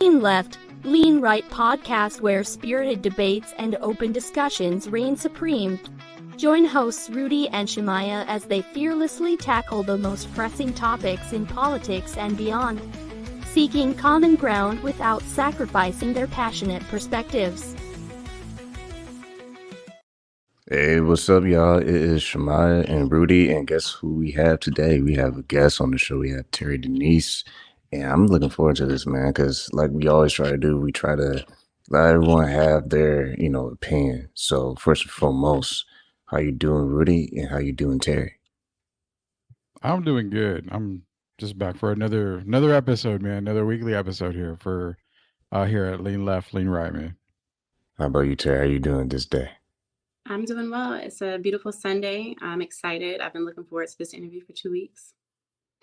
Lean Left, Lean Right podcast where spirited debates and open discussions reign supreme. Join hosts Rudy and Shemaiah as they fearlessly tackle the most pressing topics in politics and beyond, seeking common ground without sacrificing their passionate perspectives. Hey, what's up, y'all? It is Shemaiah and Rudy, and guess who we have today? We have a guest on the show. We have Teri Denise, and I'm looking forward to this, man, because like we always try to do, we try to let everyone have their, opinion. So first and foremost, how you doing, Rudy, and how you doing, Teri? I'm doing good. I'm just back for another episode, man. Another weekly episode here for here at Lean Left, Lean Right, man. How about you, Teri? How you doing this day? I'm doing well. It's a beautiful Sunday. I'm excited. I've been looking forward to this interview for 2 weeks.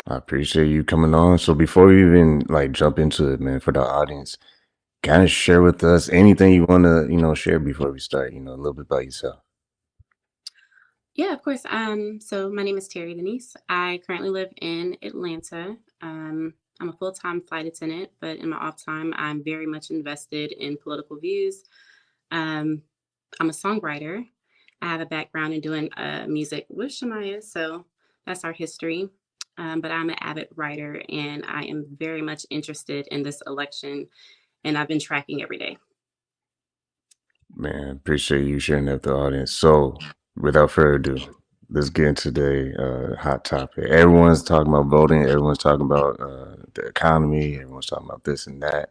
I appreciate you coming on. So before we even jump into it, man, for the audience, kind of share with us anything you want to, share before we start, a little bit about yourself. Yeah, of course. So my name is Teri Denise. I currently live in Atlanta. I'm a full-time flight attendant, but in my off time, I'm very much invested in political views. I'm a songwriter. I have a background in doing music with Shemaiah, so that's our history. But I'm an avid writer, and I am very much interested in this election, and I've been tracking every day. Man, appreciate you sharing that with the audience. So, without further ado, let's get into the hot topic. Everyone's talking about voting. Everyone's talking about the economy. Everyone's talking about this and that.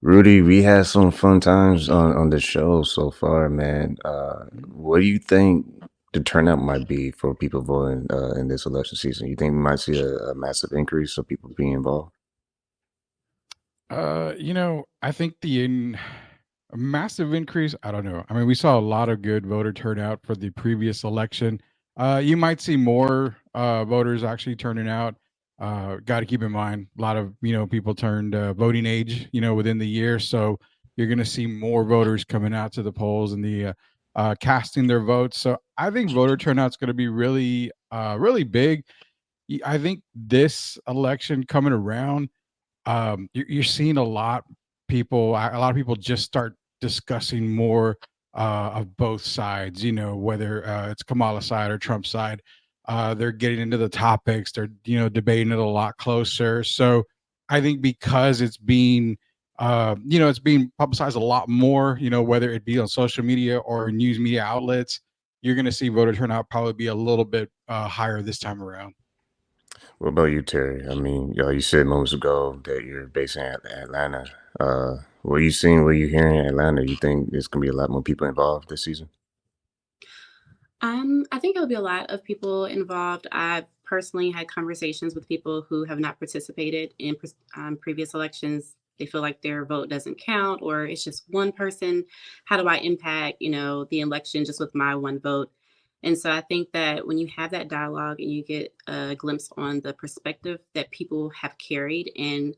Rudy, we had some fun times on the show so far, man. What do you think the turnout might be for people voting in this election season? You think we might see a massive increase of people being involved? I think a massive increase. I don't know. I mean, we saw a lot of good voter turnout for the previous election. You might see more voters actually turning out. Got to keep in mind, a lot of people turned voting age, within the year. So you're going to see more voters coming out to the polls and the casting their votes. So I think voter turnout's going to be really, really big. I think this election coming around, you're seeing a lot of people just start discussing more of both sides, whether it's Kamala's side or Trump's side. They're getting into the topics, they're debating it a lot closer. So I think because it's being it's being publicized a lot more, whether it be on social media or news media outlets, you're going to see voter turnout probably be a little bit higher this time around. What about you, Teri? I mean, you said moments ago that you're based in Atlanta. What are you seeing, what are you hearing in Atlanta? You think there's going to be a lot more people involved this season? I think there'll be a lot of people involved. I've personally had conversations with people who have not participated in previous elections. They feel like their vote doesn't count, or it's just one person. How do I impact, the election just with my one vote? And so I think that when you have that dialogue and you get a glimpse on the perspective that people have carried and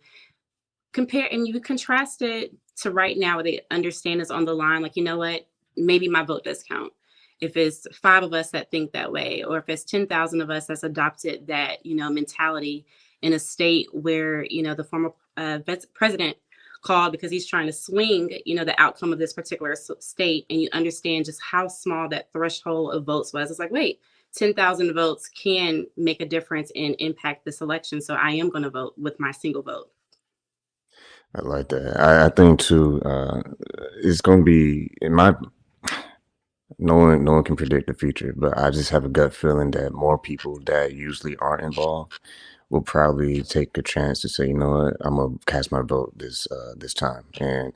compare, and you contrast it to right now where they understand is on the line, like, you know what, maybe my vote does count. If it's 5 of us that think that way, or if it's 10,000 of us that's adopted that, mentality in a state where, the former president called because he's trying to swing, the outcome of this particular state, and you understand just how small that threshold of votes was. It's like, wait, 10,000 votes can make a difference and impact this election. So I am going to vote with my single vote. I like that. I think too, it's going to be no one can predict the future, but I just have a gut feeling that more people that usually aren't involved will probably take a chance to say, you know what, I'm gonna cast my vote this time, and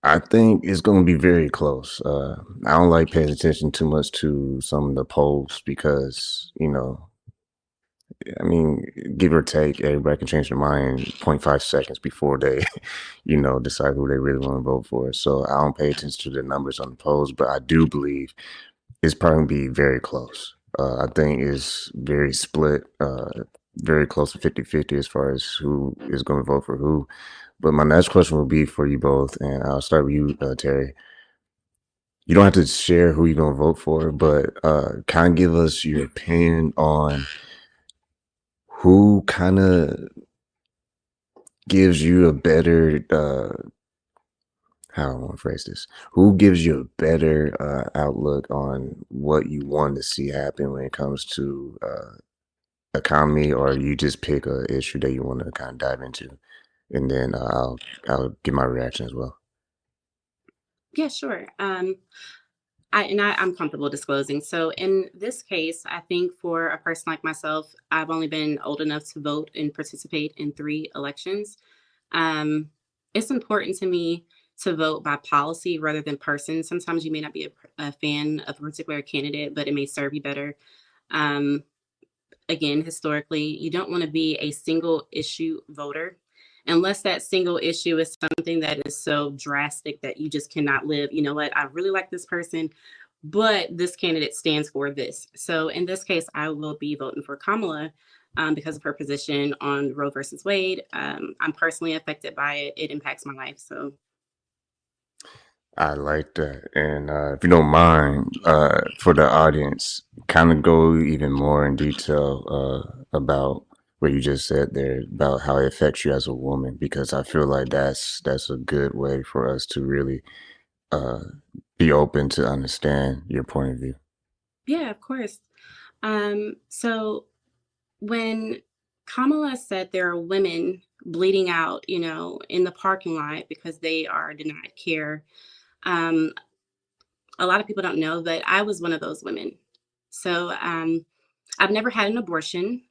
I think it's gonna be very close. I don't like paying attention too much to some of the polls because I mean, give or take, everybody can change their mind 0.5 seconds before they, decide who they really want to vote for. So I don't pay attention to the numbers on the polls, but I do believe it's probably going to be very close. I think it's very split, very close to 50-50 as far as who is going to vote for who. But my next question will be for you both, and I'll start with you, Teri. You don't have to share who you're going to vote for, but kind of give us your opinion on who kind of gives you a better how I want to phrase this? Who gives you a better outlook on what you want to see happen when it comes to economy, or you just pick a issue that you want to kind of dive into, and then I'll give my reaction as well. Yeah, sure. I'm comfortable disclosing. So in this case, I think for a person like myself, I've only been old enough to vote and participate in 3 elections. Um, it's important to me to vote by policy rather than person. Sometimes you may not be a fan of a particular candidate, but it may serve you better. Um, Again, historically, you don't want to be a single issue voter unless that single issue is something that is so drastic that you just cannot live. You know what? I really like this person, but this candidate stands for this. So in this case, I will be voting for Kamala because of her position on Roe versus Wade. I'm personally affected by it. It impacts my life. So I like that. And if you don't mind, for the audience, kind of go even more in detail about what you just said there about how it affects you as a woman, because I feel like that's a good way for us to really uh, be open to understand your point of view. yeah, of course. So when Kamala said there are women bleeding out, in the parking lot because they are denied care, um, a lot of people don't know that I was one of those women. So I've never had an abortion.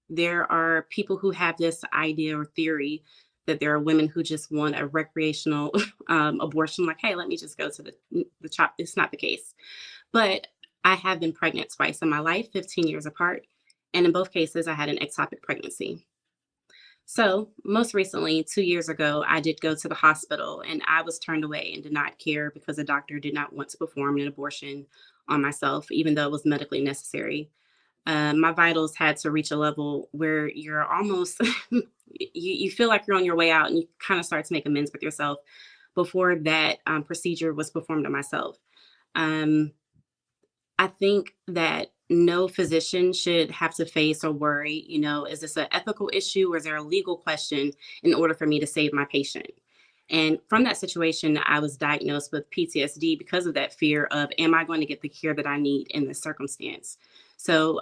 There are people who have this idea or theory that there are women who just want a recreational abortion, like, hey, let me just go to the chop. It's not the case. But I have been pregnant twice in my life, 15 years apart. And in both cases, I had an ectopic pregnancy. So, most recently, 2 years ago, I did go to the hospital and I was turned away and denied care because the doctor did not want to perform an abortion on myself, even though it was medically necessary. My vitals had to reach a level where you're almost, you feel like you're on your way out and you kind of start to make amends with yourself before that procedure was performed on myself. Um, I think that no physician should have to face or worry, is this an ethical issue or is there a legal question in order for me to save my patient? And from that situation, I was diagnosed with PTSD because of that fear of, am I going to get the care that I need in this circumstance? So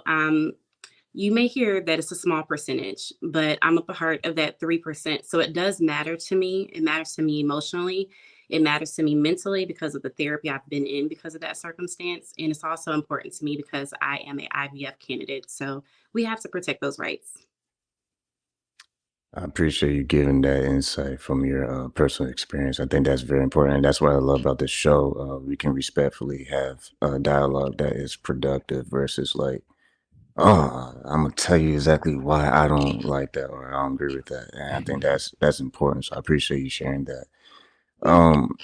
you may hear that it's a small percentage, but I'm a part of that 3%. So it does matter to me. It matters to me emotionally. It matters to me mentally because of the therapy I've been in because of that circumstance. And it's also important to me because I am an IVF candidate. So we have to protect those rights. I appreciate you giving that insight from your personal experience. I think that's very important. And that's what I love about this show. We can respectfully have a dialogue that is productive versus like, oh, I'm gonna tell you exactly why I don't like that or I don't agree with that. And I think that's important. So I appreciate you sharing that. Um,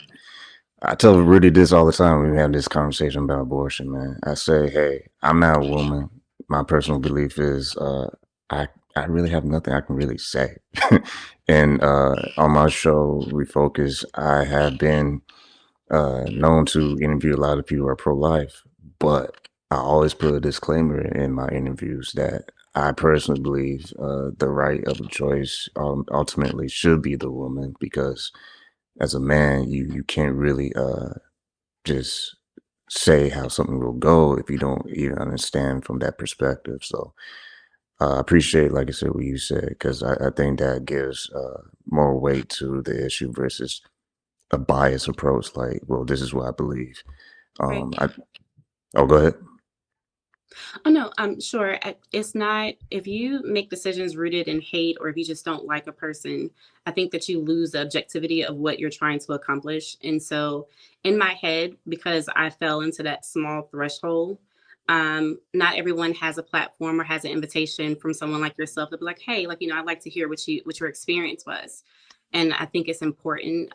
I tell Rudy this all the time when we have this conversation about abortion, man. I say, hey, I'm not a woman. My personal belief is I really have nothing I can really say. And on my show, Refocus, I have been known to interview a lot of people who are pro-life, but I always put a disclaimer in my interviews that I personally believe the right of a choice ultimately should be the woman, because as a man, you can't really just say how something will go if you don't even understand from that perspective. So I appreciate, like I said, what you said, because I think that gives more weight to the issue versus a biased approach. Like, well, this is what I believe. Right. Oh, go ahead. Oh, no, sure. It's not, if you make decisions rooted in hate or if you just don't like a person, I think that you lose the objectivity of what you're trying to accomplish. And so in my head, because I fell into that small threshold, not everyone has a platform or has an invitation from someone like yourself to be like, hey, like, I'd like to hear what your experience was. And I think it's important,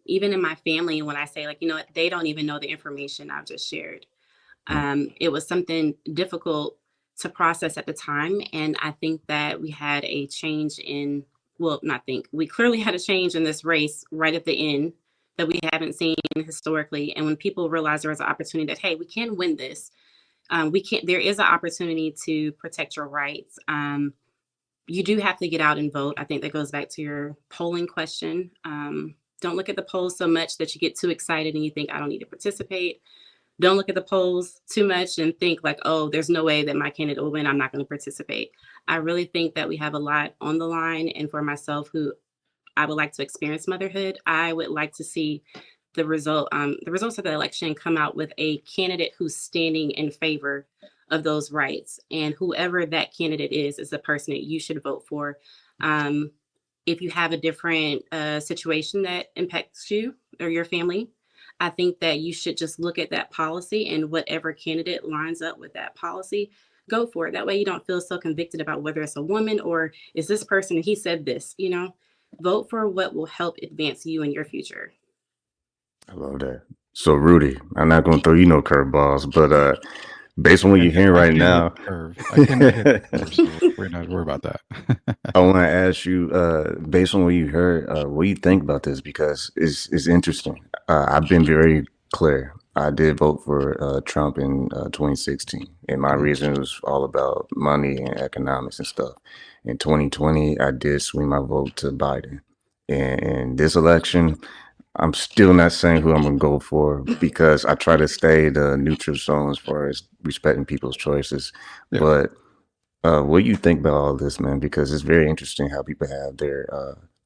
even in my family, when I say like, what, they don't even know the information I've just shared. It was something difficult to process at the time. And I think that we had a change we clearly had a change in this race right at the end that we haven't seen historically. And when people realize there was an opportunity that, hey, we can win this, there is an opportunity to protect your rights. you do have to get out and vote. I think that goes back to your polling question. Don't look at the polls so much that you get too excited and you think, I don't need to participate. Don't look at the polls too much and think like, oh, there's no way that my candidate will win. I'm not going to participate. I really think that we have a lot on the line. And for myself, who I would like to experience motherhood, I would like to see the results of the election come out with a candidate who's standing in favor of those rights. And whoever that candidate is the person that you should vote for. If you have a different situation that impacts you or your family, I think that you should just look at that policy, and whatever candidate lines up with that policy, go for it. That way you don't feel so convicted about whether it's a woman or is this person, he said this, vote for what will help advance you in your future. I love that. So Rudy, I'm not going to throw you no curveballs, but based on what you're hearing right now, I cannot hit the curve, so we're not worried about that. I want to ask you, based on what you heard, what do you think about this? Because it's interesting. I've been very clear. I did vote for Trump in 2016, and my reason was all about money and economics and stuff. In 2020, I did swing my vote to Biden. And this election, I'm still not saying who I'm going to go for because I try to stay the neutral zone as far as respecting people's choices. Yeah. But what do you think about all this, man? Because it's very interesting how people have their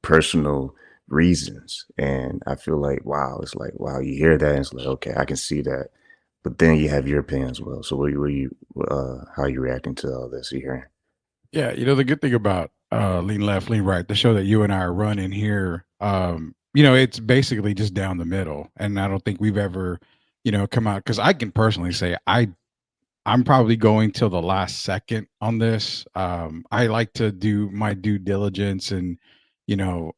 personal reasons. And I feel like, wow, it's like, wow, you hear that and it's like, okay, I can see that. But then you have your opinion as well. So how are you reacting to all this you're hearing? Yeah, the good thing about Lean Left, Lean Right, the show that you and I are running here, it's basically just down the middle. And I don't think we've ever, come out, because I can personally say I'm probably going till the last second on this. I like to do my due diligence, and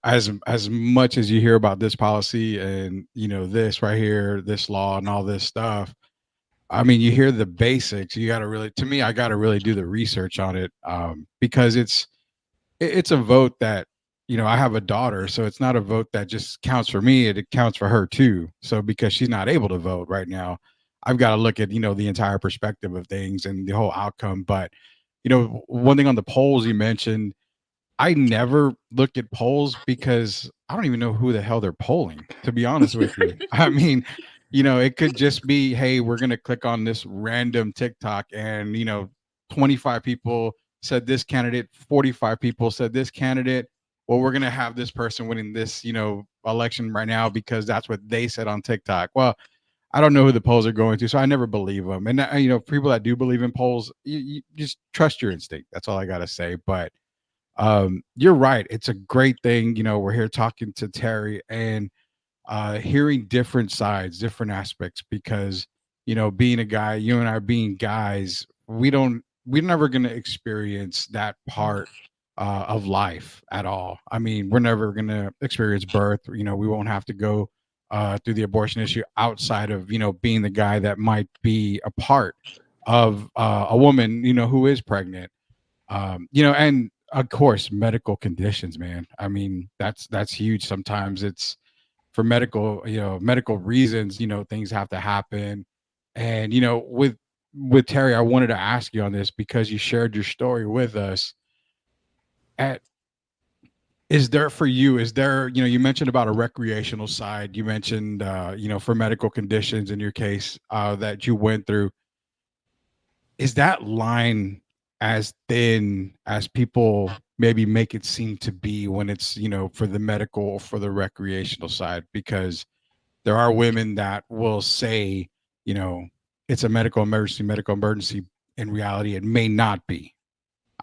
as much as you hear about this policy and this right here, this law and all this stuff, I mean, you hear the basics. You got to really, to me, I got to really do the research on it, because it's a vote that, I have a daughter, so it's not a vote that just counts for me. It counts for her too. So because she's not able to vote right now, I've got to look at, the entire perspective of things and the whole outcome. But, one thing on the polls you mentioned, I never look at polls because I don't even know who the hell they're polling, to be honest with you. I mean, it could just be, hey, we're going to click on this random TikTok and, 25 people said this candidate, 45 people said this candidate. Well, we're going to have this person winning this, election right now because that's what they said on TikTok. Well, I don't know who the polls are going to, so I never believe them. And, people that do believe in polls, you just trust your instinct. That's all I got to say. But you're right. It's a great thing. We're here talking to Teri and hearing different sides, different aspects, because, being a guy, you and I being guys, we're never going to experience that part of life at all. I mean, we're never going to experience birth. We won't have to go through the abortion issue outside of, being the guy that might be a part of a woman, who is pregnant. And of course, medical conditions, man. I mean, that's huge. Sometimes it's for medical reasons, things have to happen. And, with Teri, I wanted to ask you on this because you shared your story with us. Is there for you, you mentioned about a recreational side, you mentioned, for medical conditions in your case that you went through. Is that line as thin as people maybe make it seem to be when it's, for the medical or for the recreational side? Because there are women that will say, it's a medical emergency. In reality, it may not be.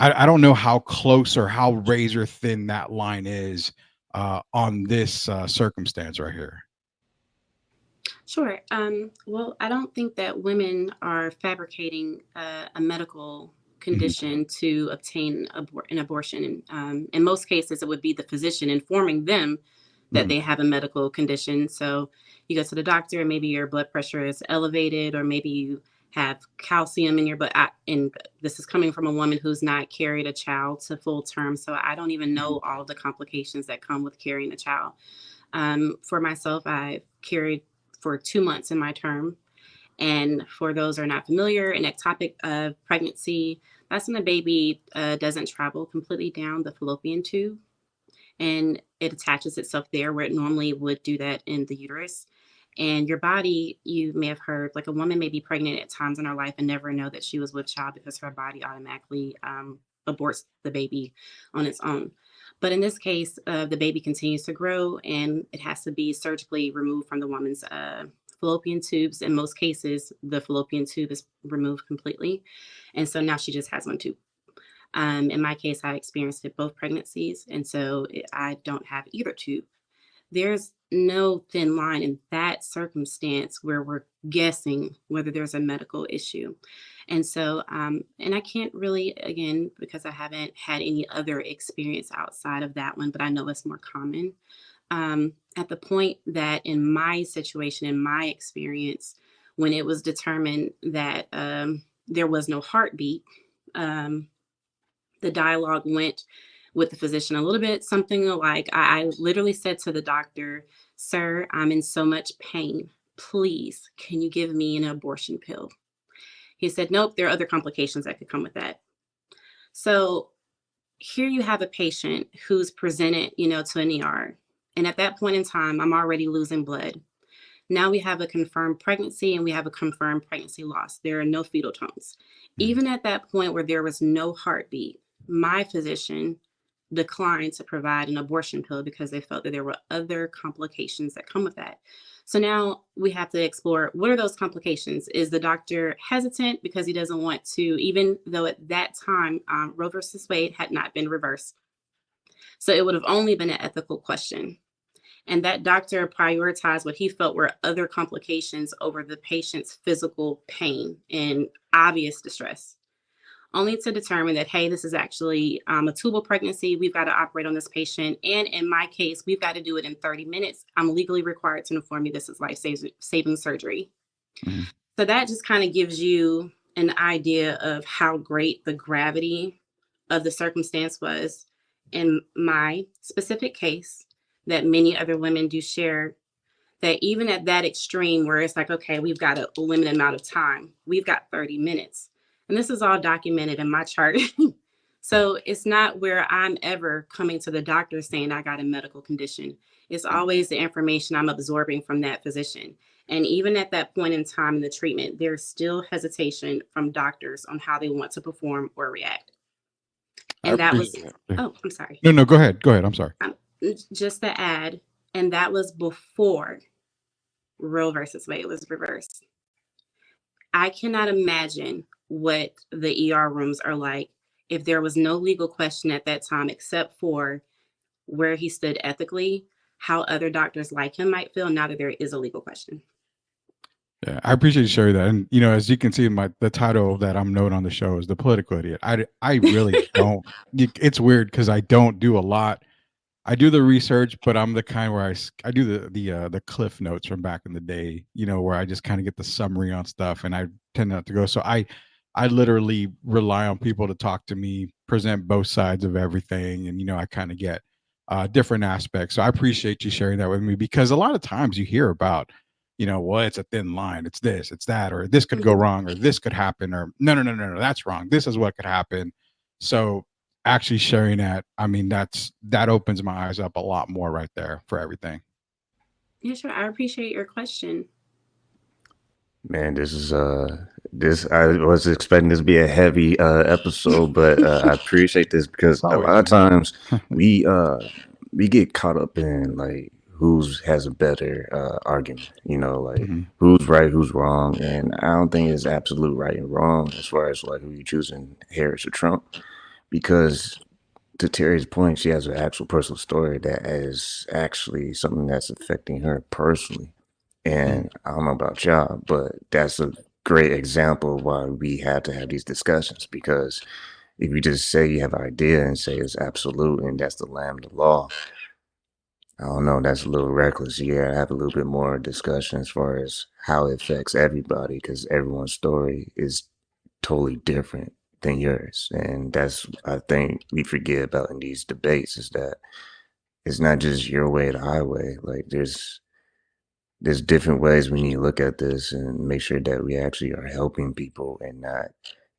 I don't know how close or how razor thin that line is on this circumstance right here. Sure. Well, I don't think that women are fabricating a medical condition to obtain an abortion. In most cases, it would be the physician informing them that they have a medical condition. So you go to the doctor and maybe your blood pressure is elevated, or maybe you have calcium in your blood. And this is coming from a woman who's not carried a child to full term. So I don't even know all of the complications that come with carrying a child. For myself, I carried for 2 months in my term. And for those who are not familiar, an ectopic pregnancy, That's when the baby doesn't travel completely down the fallopian tube, and it attaches itself there where it normally would do that in the uterus. And your body, you may have heard, like a woman may be pregnant at times in her life and never know that she was with child because her body automatically aborts the baby on its own. But in this case, the baby continues to grow and it has to be surgically removed from the woman's fallopian tubes. In most cases, the fallopian tube is removed completely. And so now she just has one tube. In my case, I experienced it both pregnancies. And so I don't have either tube. There's no thin line in that circumstance where we're guessing whether there's a medical issue. And so, and I can't really, again, because I haven't had any other experience outside of that one, but I know it's more common. At the point that in my situation, in my experience, when it was determined that there was no heartbeat, the dialogue went with the physician a little bit, something like, I literally said to the doctor, "Sir, I'm in so much pain. Please, can you give me an abortion pill?" He said, "Nope, there are other complications that could come with that." So here you have a patient who's presented, to an ER. And at that point in time, I'm already losing blood. Now we have a confirmed pregnancy and we have a confirmed pregnancy loss. There are no fetal tones. Even at that point where there was no heartbeat, my physician declined to provide an abortion pill because they felt that there were other complications that come with that. So now we have to explore, what are those complications? Is the doctor hesitant because he doesn't want to, even though at that time, Roe versus Wade had not been reversed. So it would have only been an ethical question. And that doctor prioritized what he felt were other complications over the patient's physical pain and obvious distress, only to determine that, hey, this is actually a tubal pregnancy. We've got to operate on this patient. And in my case, we've got to do it in 30 minutes. I'm legally required to inform you this is life-saving surgery. Mm-hmm. So that just kind of gives you an idea of how great the gravity of the circumstance was in my specific case, that many other women do share, that even at that extreme where it's like, okay, we've got a limited amount of time, we've got 30 minutes. And this is all documented in my chart. So it's not where I'm ever coming to the doctor saying I got a medical condition. It's always the information I'm absorbing from that physician. And even at that point in time in the treatment, there's still hesitation from doctors on how they want to perform or react. And that was, oh, I'm sorry. No, go ahead. I'm sorry. Just to add, and that was before Roe versus Wade was reversed. I cannot imagine what the ER rooms are like if there was no legal question at that time, except for where he stood ethically, how other doctors like him might feel now that there is a legal question. Yeah, I appreciate you sharing that. And, as you can see, the title that I'm known on the show is The Political Idiot. I really don't, it's weird because I don't do a lot. I do the research, but I'm the kind where I do the cliff notes from back in the day, where I just kind of get the summary on stuff, and I tend not to go. So I literally rely on people to talk to me, present both sides of everything, and I kind of get different aspects. So I appreciate you sharing that with me, because a lot of times you hear about, well, it's a thin line, it's this, it's that, or this could go wrong, or this could happen, or no, that's wrong, this is what could happen. So actually sharing that, that opens my eyes up a lot more right there for everything. Yeah, sure. I appreciate your question. Man, this is I was expecting this to be a heavy episode, but I appreciate this because a lot of times we get caught up in like who's has a better argument, who's right, who's wrong, and I don't think it's absolute right and wrong as far as like who you choosing, Harris or Trump. Because to Teri's point, she has an actual personal story that is actually something that's affecting her personally. And I don't know about y'all, but that's a great example of why we have to have these discussions. Because if you just say you have an idea and say it's absolute and that's the lamb of the law, I don't know, that's a little reckless. Yeah, I have a little bit more discussion as far as how it affects everybody, because everyone's story is totally different than yours. And that's, I think we forget about in these debates, is that it's not just your way or the highway. Like there's different ways we need to look at this and make sure that we actually are helping people and not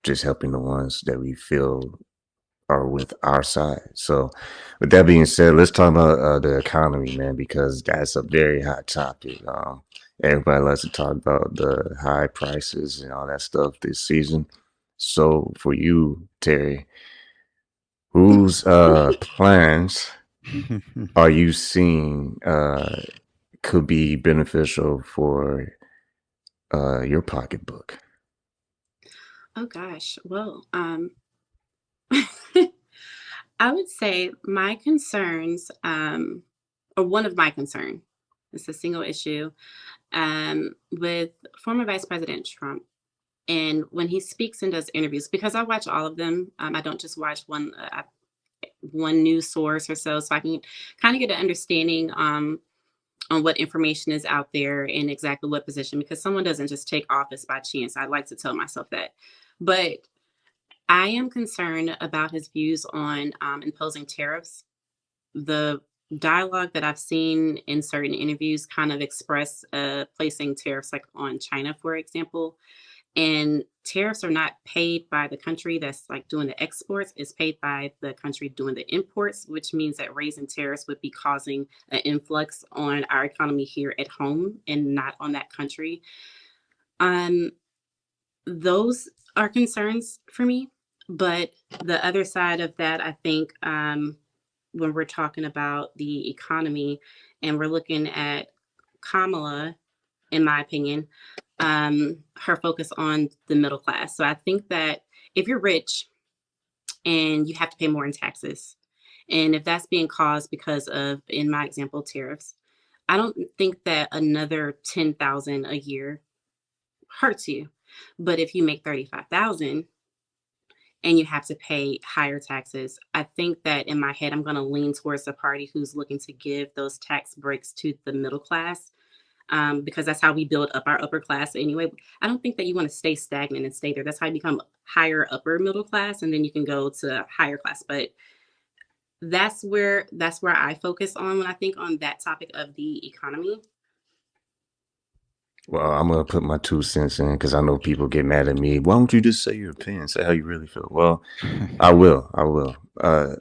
just helping the ones that we feel are with our side. So, with that being said, let's talk about the economy, man, because that's a very hot topic. Everybody likes to talk about the high prices and all that stuff this season. So, for you, Terry, whose plans are you seeing could be beneficial for your pocketbook? Oh gosh. Well, I would say my concerns, or one of my concern, it's a single issue, with former Vice President Trump. And when he speaks and does interviews, because I watch all of them, I don't just watch one news source or so I can kind of get an understanding on what information is out there and exactly what position, because someone doesn't just take office by chance. I like to tell myself that. But I am concerned about his views on imposing tariffs. The dialogue that I've seen in certain interviews kind of express placing tariffs like on China, for example. And tariffs are not paid by the country that's like doing the exports, it's paid by the country doing the imports, which means that raising tariffs would be causing an influx on our economy here at home and not on that country. Um, those are concerns for me. But the other side of that, I think, when we're talking about the economy and we're looking at Kamala, in my opinion, her focus on the middle class. So I think that if you're rich and you have to pay more in taxes, and if that's being caused because of, in my example, tariffs, I don't think that another 10,000 a year hurts you. But if you make 35,000 and you have to pay higher taxes, I think that in my head, I'm going to lean towards the party who's looking to give those tax breaks to the middle class, because that's how we build up our upper class anyway. I don't think that you want to stay stagnant and stay there. That's how you become higher upper middle class, and then you can go to higher class. But that's where I focus on when I think on that topic of the economy. Well, I'm gonna put my 2 cents in because I know people get mad at me. Why don't you just say your opinion? Say how you really feel. Well, I will. I will.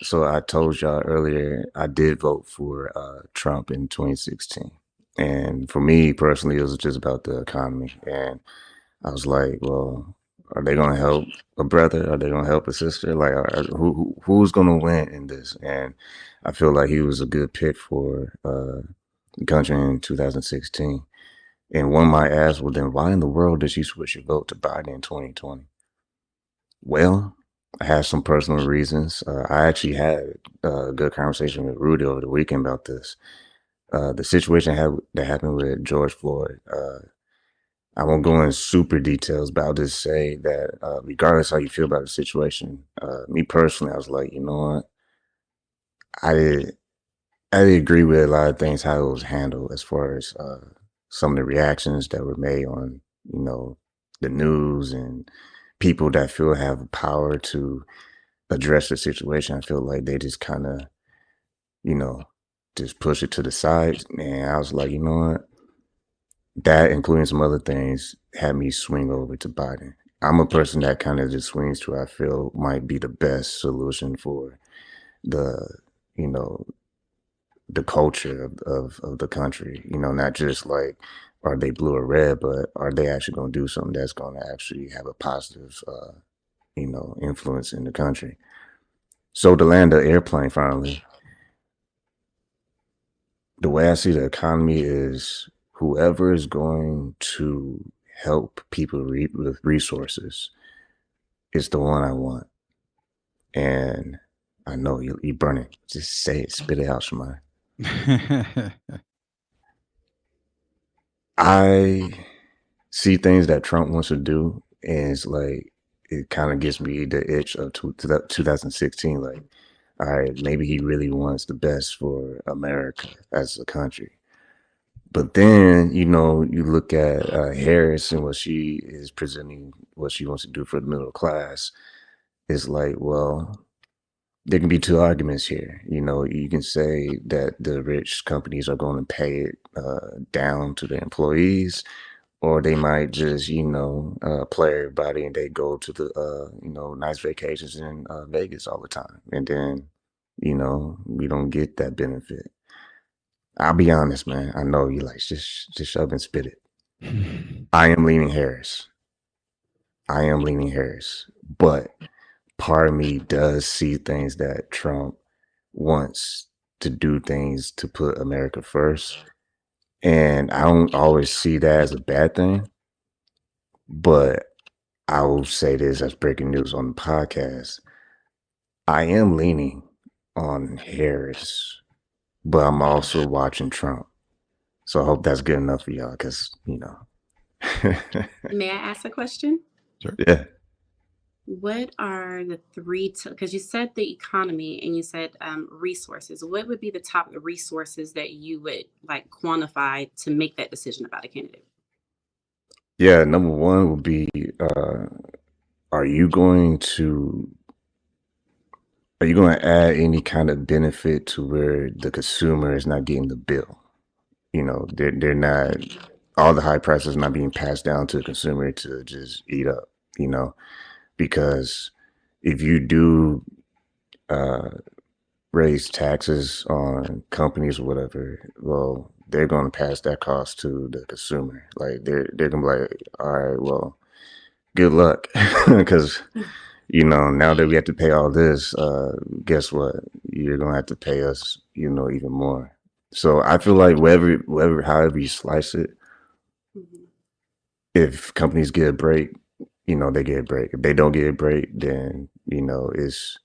So I told y'all earlier I did vote for Trump in 2016, and for me personally, it was just about the economy. And I was like, well, are they gonna help a brother? Are they gonna help a sister? Like, who's gonna win in this? And I feel like he was a good pick for the country in 2016. And one might ask, well, then why in the world did you switch your vote to Biden in 2020? Well, I have some personal reasons. I actually had a good conversation with Rudy over the weekend about this. The situation that happened with George Floyd. I won't go into super details, but I'll just say that regardless how you feel about the situation, me personally, I was like, you know what? I did I did agree with a lot of things how it was handled as far as some of the reactions that were made on, you know, the news and people that feel have power to address the situation. I feel like they just kind of, you know, just push it to the side. And I was like, you know what? That, including some other things, had me swing over to Biden. I'm a person that kind of just swings to what I feel might be the best solution for the, you know, the culture of the country, you know, not just like, are they blue or red, but are they actually going to do something that's going to actually have a positive, you know, influence in the country. So to land the airplane finally, the way I see the economy is whoever is going to help people with resources is the one I want. And I know you burn it. Just say it, spit it out, Shemaiah. I see things that Trump wants to do, and it's like it kind of gives me the itch of 2016. Like, all right, maybe he really wants the best for America as a country. But then, you know, you look at Harris and what she is presenting, what she wants to do for the middle class. It's like, well, there can be two arguments here. You know, you can say that the rich companies are going to pay it down to the employees, or they might just, play everybody and they go to the, nice vacations in Vegas all the time. And then, we don't get that benefit. I'll be honest, man. I know you like just shove and spit it. I am leaning Harris. But part of me does see things that Trump wants to do things to put America first. And I don't always see that as a bad thing. But I will say this as breaking news on the podcast. I am leaning on Harris, but I'm also watching Trump. So I hope that's good enough for y'all because, May I ask a question? Sure. Yeah. What are the three, because you said the economy and you said resources. What would be the top resources that you would like quantify to make that decision about a candidate? Yeah, number one would be, are you going to add any kind of benefit to where the consumer is not getting the bill? They're not, all the high prices not being passed down to the consumer to just eat up, because if you do raise taxes on companies or whatever, well, they're going to pass that cost to the consumer. Like they're going to be like, all right, well, good luck, because now that we have to pay all this, guess what? You're going to have to pay us, even more. So I feel like however you slice it, if companies get a break, they get a break. If they don't get a break, then, it's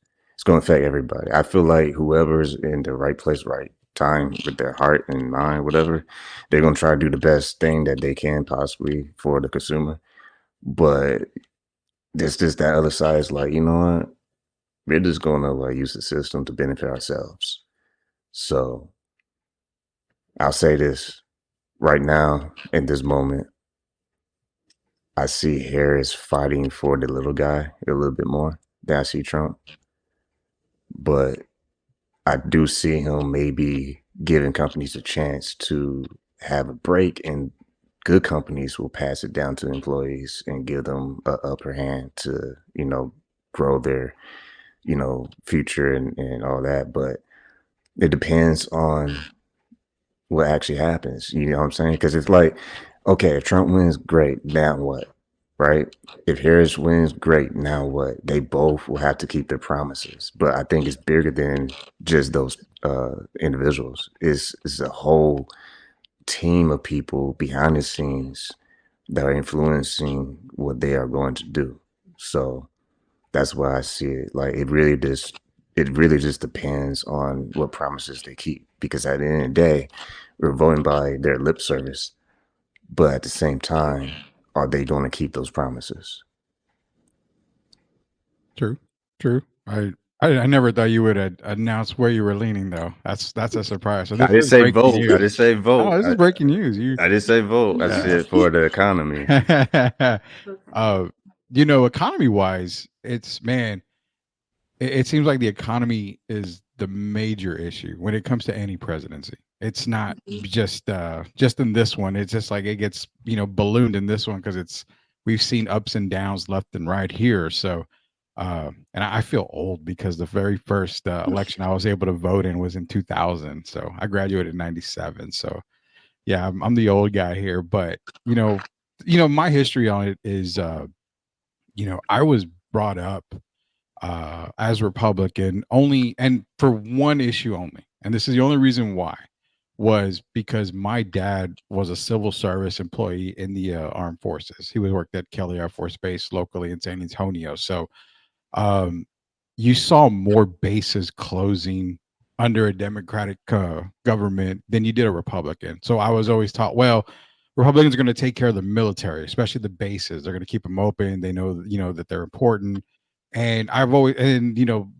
going to affect everybody. I feel like whoever's in the right place, right time with their heart and mind, whatever, they're going to try to do the best thing that they can possibly for the consumer. But there's just that other side is like, you know what? We're just going to use the system to benefit ourselves. So I'll say this right now in this moment, I see Harris fighting for the little guy a little bit more than I see Trump. But I do see him maybe giving companies a chance to have a break, and good companies will pass it down to employees and give them an upper hand to, grow their, future and all that. But it depends on what actually happens. You know what I'm saying? Because it's like, okay, if Trump wins, great. Now what? Right? If Harris wins, great. Now what? They both will have to keep their promises. But I think it's bigger than just those individuals. It's a whole team of people behind the scenes that are influencing what they are going to do. So that's why I see it. Like it really just depends on what promises they keep. Because at the end of the day, we're voting by their lip service. But at the same time, are they going to keep those promises? True. I never thought you would announce where you were leaning, though. That's a surprise. So I didn't say vote. News. I didn't say vote. Oh, this is breaking news. I didn't say vote. I said for the economy. Economy wise, it's it seems like the economy is the major issue when it comes to any presidency. It's not just in this one. It's just like it gets ballooned in this one because we've seen ups and downs left and right here. So and I feel old because the very first election I was able to vote in was in 2000. So I graduated in 97. So yeah, I'm the old guy here. But my history on it is I was brought up as Republican only, and for one issue only, and this is the only reason why, was because my dad was a civil service employee in the armed forces. He worked at Kelly Air Force Base locally in San Antonio. So you saw more bases closing under a Democratic government than you did a Republican. So I was always taught, well, Republicans are going to take care of the military, especially the bases. They're going to keep them open. They know, that they're important. And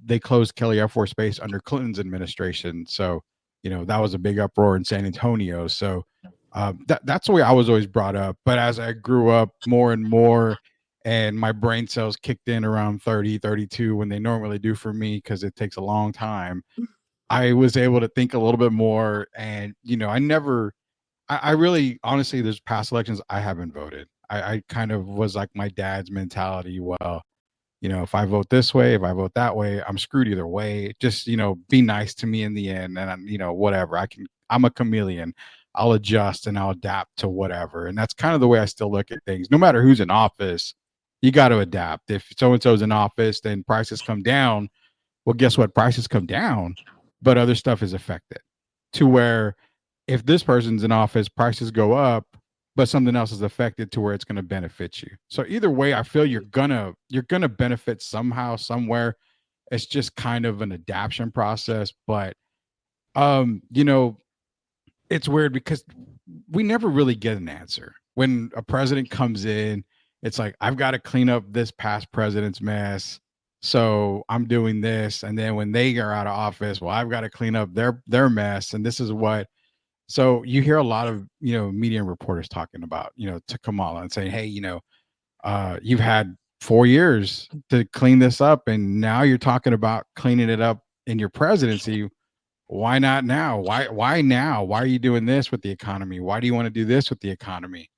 they closed Kelly Air Force Base under Clinton's administration. So, that was a big uproar in San Antonio. So that's the way I was always brought up. But as I grew up more and more, and my brain cells kicked in around 30, 32 when they normally do for me, because it takes a long time, I was able to think a little bit more. And, I really, honestly, there's past elections I haven't voted. I kind of was like my dad's mentality. Well, if I vote this way, if I vote that way, I'm screwed either way. Just, be nice to me in the end. And I'm, whatever. I'm a chameleon. I'll adjust and I'll adapt to whatever. And that's kind of the way I still look at things. No matter who's in office, you got to adapt. If so and so's in office, then prices come down. Well, guess what? Prices come down, but other stuff is affected to where if this person's in office, prices go up, but something else is affected to where it's going to benefit you. So either way, I feel you're gonna benefit somehow, somewhere. It's just kind of an adaptation process. But you know, it's weird because we never really get an answer. When a president comes in, it's like, I've got to clean up this past president's mess. So I'm doing this. And then when they are out of office, well, I've got to clean up their mess. And this is what. So you hear a lot of, media and reporters talking about, to Kamala and saying, hey, you've had 4 years to clean this up. And now you're talking about cleaning it up in your presidency. Why not now? Why now? Why are you doing this with the economy? Why do you want to do this with the economy?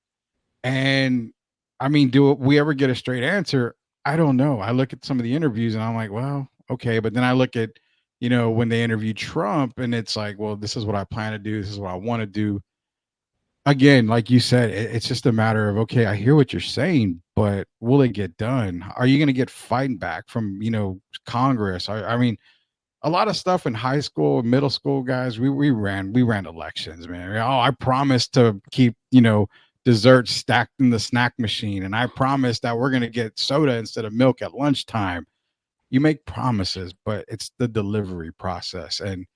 And I mean, do we ever get a straight answer? I don't know. I look at some of the interviews and I'm like, well, okay. But then I look at, when they interviewed Trump and it's like, well, this is what I plan to do. This is what I want to do. Again, like you said, it's just a matter of, okay, I hear what you're saying, but will it get done? Are you going to get fighting back from, Congress? I mean, a lot of stuff in high school, middle school, guys, we ran elections, man. Oh, I promised to keep, dessert stacked in the snack machine. And I promised that we're going to get soda instead of milk at lunchtime. You make promises, but it's the delivery process. And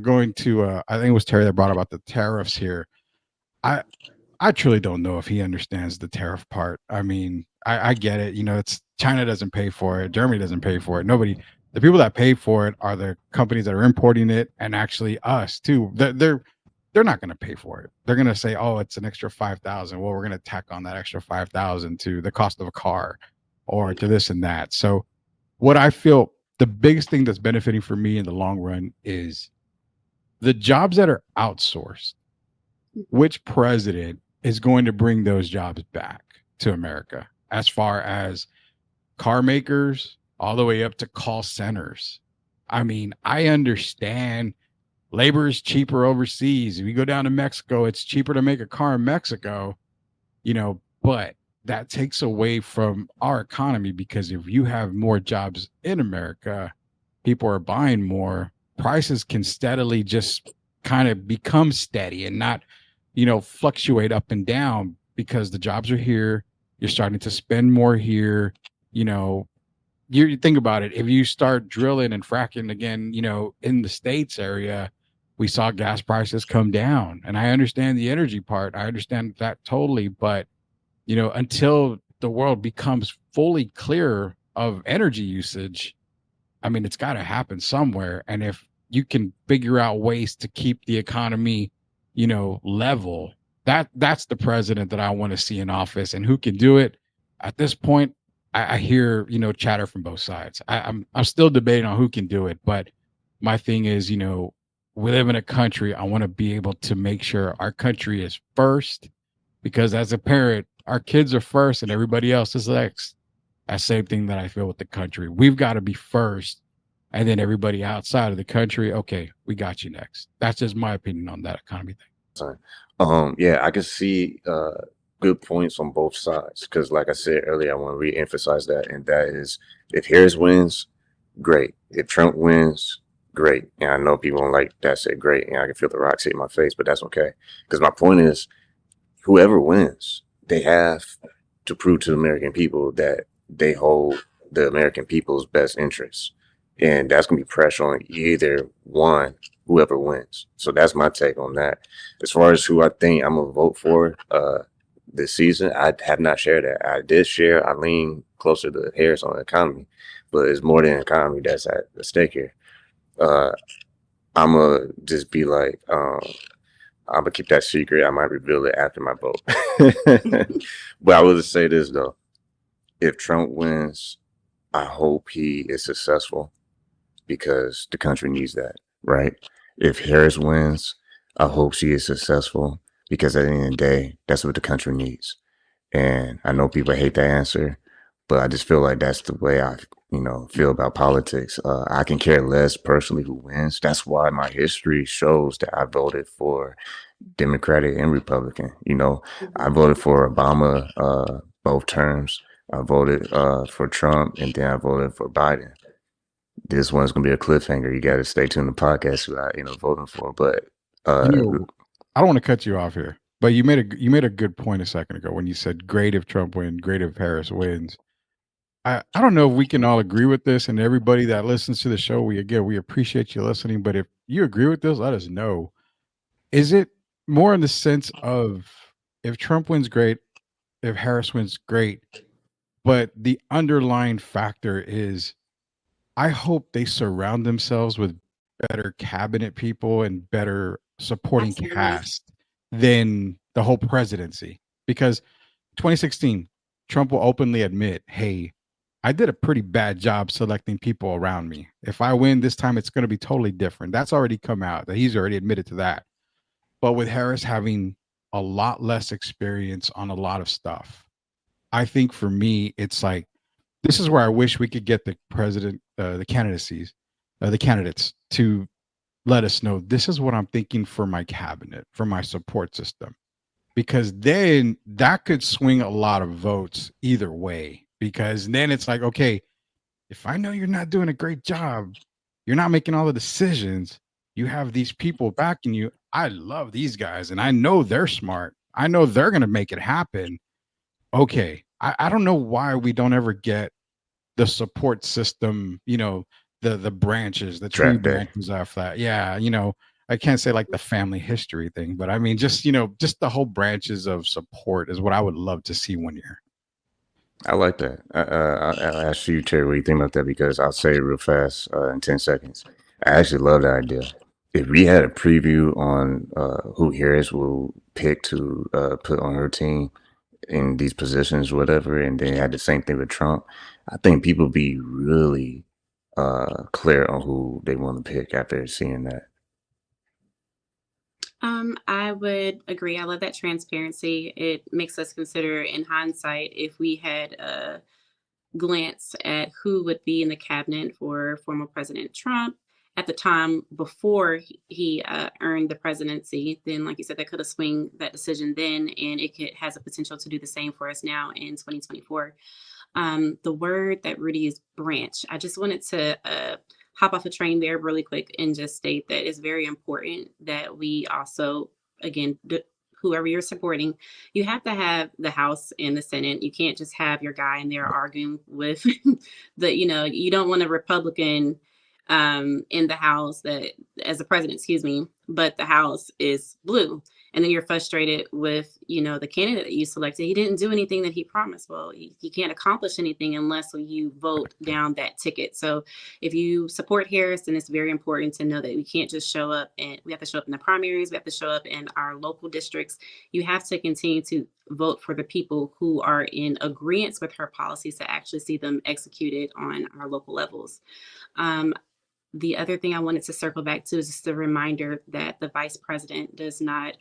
going to, I think it was Terry that brought about the tariffs here. I truly don't know if he understands the tariff part. I mean, I get it. It's China doesn't pay for it. Germany doesn't pay for it. The people that pay for it are the companies that are importing it, and actually us too. They're not going to pay for it. They're going to say, oh, it's an extra 5,000. Well, we're going to tack on that extra 5,000 to the cost of a car or to this and that. So what I feel the biggest thing that's benefiting for me in the long run is the jobs that are outsourced. Which president is going to bring those jobs back to America, as far as car makers all the way up to call centers? I mean, I understand labor is cheaper overseas. If you go down to Mexico, it's cheaper to make a car in Mexico, but that takes away from our economy, because if you have more jobs in America, people are buying more, prices can steadily just kind of become steady and not, fluctuate up and down, because the jobs are here. You're starting to spend more here. You think about it. If you start drilling and fracking again, in the States area, we saw gas prices come down. And I understand the energy part. I understand that totally. But, until the world becomes fully clear of energy usage, I mean, it's got to happen somewhere. And if you can figure out ways to keep the economy, level, that's the president that I want to see in office. And who can do it at this point? I hear, chatter from both sides. I'm still debating on who can do it. But my thing is, we live in a country. I want to be able to make sure our country is first, because as a parent, our kids are first and everybody else is next. That same thing that I feel with the country. We've got to be first, and then everybody outside of the country, okay, we got you next. That's just my opinion on that economy thing. Yeah, I can see good points on both sides, because like I said earlier, I want to re-emphasize that, and that is, if Harris wins, great. If Trump wins, great. And I know people don't like that say great, and I can feel the rocks hit my face, but that's okay. Because my point is, whoever wins, they have to prove to the American people that they hold the American people's best interests. And that's going to be pressure on either one, whoever wins. So that's my take on that. As far as who I think I'm going to vote for this season, I have not shared that. I did share, I lean closer to Harris on the economy, but it's more than economy that's at stake here. I'm going to just be like, I'm going to keep that secret. I might reveal it after my vote. But I will just say this, though. If Trump wins, I hope he is successful, because the country needs that, right? If Harris wins, I hope she is successful, because at the end of the day, that's what the country needs. And I know people hate that answer, but I just feel like that's the way I, feel about politics. I can care less personally who wins. That's why my history shows that I voted for Democratic and Republican. I voted for Obama both terms. I voted for Trump, and then I voted for Biden. This one's gonna be a cliffhanger. You got to stay tuned to the podcast who I voting for. But I don't want to cut you off here, but you made a good point a second ago when you said great if Trump wins, great if Harris wins. I don't know if we can all agree with this, and everybody that listens to the show, we appreciate you listening. But if you agree with this, let us know. Is it more in the sense of if Trump wins, great, if Harris wins, great, but the underlying factor is I hope they surround themselves with better cabinet people and better supporting Absolutely. cast than the whole presidency. Because 2016, Trump will openly admit, hey, I did a pretty bad job selecting people around me. If I win this time, it's going to be totally different. That's already come out. That he's already admitted to that. But with Harris having a lot less experience on a lot of stuff, I think for me, it's like, this is where I wish we could get the president, the candidates to let us know this is what I'm thinking for my cabinet, for my support system, because then that could swing a lot of votes either way. Because then it's like, okay, if I know you're not doing a great job, you're not making all the decisions, you have these people backing you. I love these guys and I know they're smart. I know they're going to make it happen. Okay. I don't know why we don't ever get the support system, the branches, the tree Draft day. branches off that. Yeah. I can't say like the family history thing, but I mean, just the whole branches of support is what I would love to see one year. I like that. I'll ask you, Terry, what you think about that, because I'll say it real fast in 10 seconds. I actually love that idea. If we had a preview on who Harris will pick to put on her team in these positions, whatever, and then had the same thing with Trump, I think people be really clear on who they want to pick after seeing that. I would agree. I love that transparency. It makes us consider in hindsight if we had a glance at who would be in the cabinet for former President Trump at the time before he earned the presidency. Then, like you said, that could have swung that decision then, and it has a potential to do the same for us now in 2024. The word that Rudy is branch. I just wanted to hop off a train there really quick and just state that it's very important that we also, again, whoever you're supporting, you have to have the House and the Senate. You can't just have your guy in there arguing with you don't want a Republican in the House that as the president, excuse me, but the House is blue. And then you're frustrated with, the candidate that you selected. He didn't do anything that he promised. Well, he can't accomplish anything unless you vote down that ticket. So if you support Harris, then it's very important to know that we can't just show up, and we have to show up in the primaries. We have to show up in our local districts. You have to continue to vote for the people who are in agreement with her policies to actually see them executed on our local levels. The other thing I wanted to circle back to is just a reminder that the vice president does not